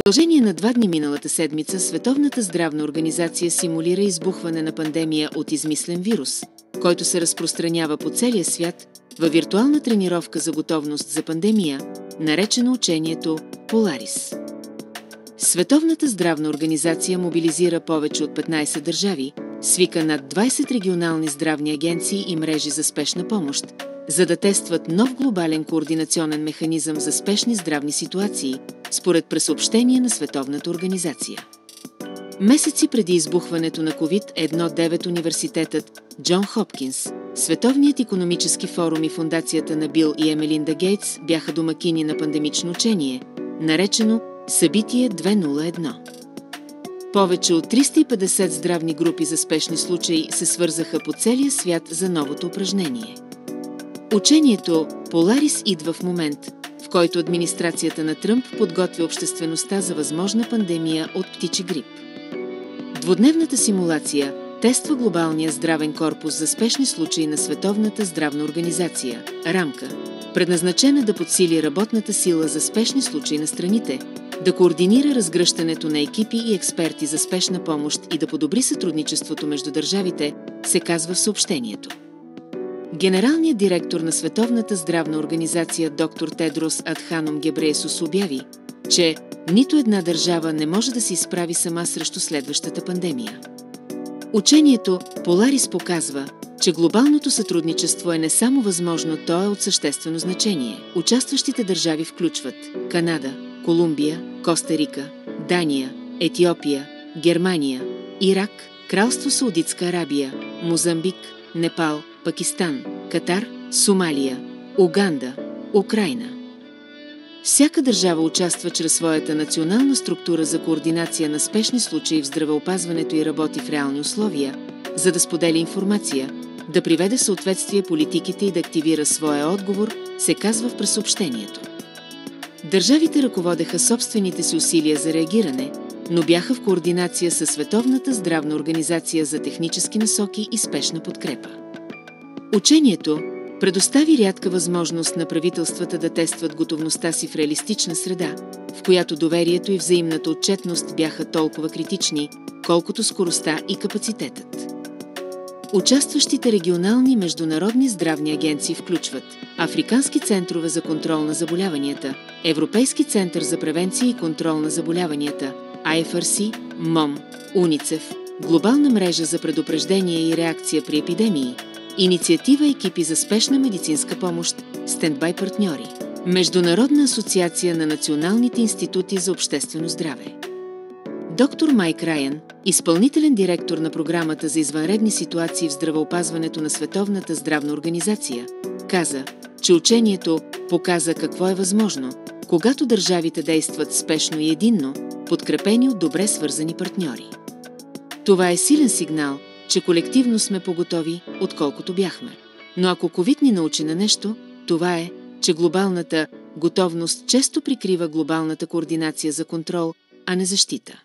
продължение на 2 дни миналата седмица Световната здравна организация симулира избухване на пандемия от измислен вирус, който се разпространява по целия свят във виртуална тренировка за готовност за пандемия, наречена учението Polaris. Световната здравна организация мобилизира повече от 15 държави, свика над 20 регионални здравни агенции и мрежи за спешна помощ, за да тестват нов глобален координационен механизъм за спешни здравни ситуации, според пресъобщение на Световната организация. Месеци преди избухването на COVID-19 университетът Джон Хопкинс, Световният икономически форум и фондацията на Бил и Емелинда Гейтс бяха домакини на пандемично учение, наречено Събитие 201. Повече от 350 здравни групи за спешни случаи се свързаха по целия свят за новото упражнение. Учението Polaris идва в момент, в който администрацията на Тръмп подготвя обществеността за възможна пандемия от птичи грип. Двудневната симулация тества глобалния здравен корпус за спешни случаи на Световната здравна организация, рамка, предназначена да подсили работната сила за спешни случаи на страните, да координира разгръщането на екипи и експерти за спешна помощ и да подобри сътрудничеството между държавите, се казва в съобщението. Генералният директор на Световната здравна организация доктор Тедрос Адханом Гебреесус обяви, че нито една държава не може да се изправи сама срещу следващата пандемия. Учението Polaris показва, че глобалното сътрудничество е не само възможно, то е от съществено значение. Участващите държави включват Канада, Колумбия, Коста Рика, Дания, Етиопия, Германия, Ирак, Кралство Саудитска Арабия, Мозамбик, Непал, Пакистан, Катар, Сомалия, Уганда, Украйна. Всяка държава участва чрез своята национална структура за координация на спешни случаи в здравеопазването и работи в реални условия, за да споделя информация, да приведе в съответствие политиките и да активира своя отговор, се казва в пресъобщението. Държавите ръководеха собствените си усилия за реагиране, но бяха в координация със Световната здравна организация за технически насоки и спешна подкрепа. Учението предостави рядка възможност на правителствата да тестват готовността си в реалистична среда, в която доверието и взаимната отчетност бяха толкова критични, колкото скоростта и капацитетът. Участващите регионални и международни здравни агенции включват Африкански центрове за контрол на заболяванията, Европейски център за превенция и контрол на заболяванията, IFRC, МОМ, УНИЦЕФ, Глобална мрежа за предупреждение и реакция при епидемии, Инициатива екипи за спешна медицинска помощ, стендбай партньори, Международна асоциация на националните институти за обществено здраве. Доктор Майк Райан, изпълнителен директор на програмата за извънредни ситуации в здравеопазването на Световната здравна организация, каза, че учението показа какво е възможно, когато държавите действат спешно и единно, подкрепени от добре свързани партньори. Това е силен сигнал, че колективно сме по-готови, отколкото бяхме. Но ако ковид ни научи на нещо, това е, че глобалната готовност често прикрива глобалната координация за контрол, а не защита.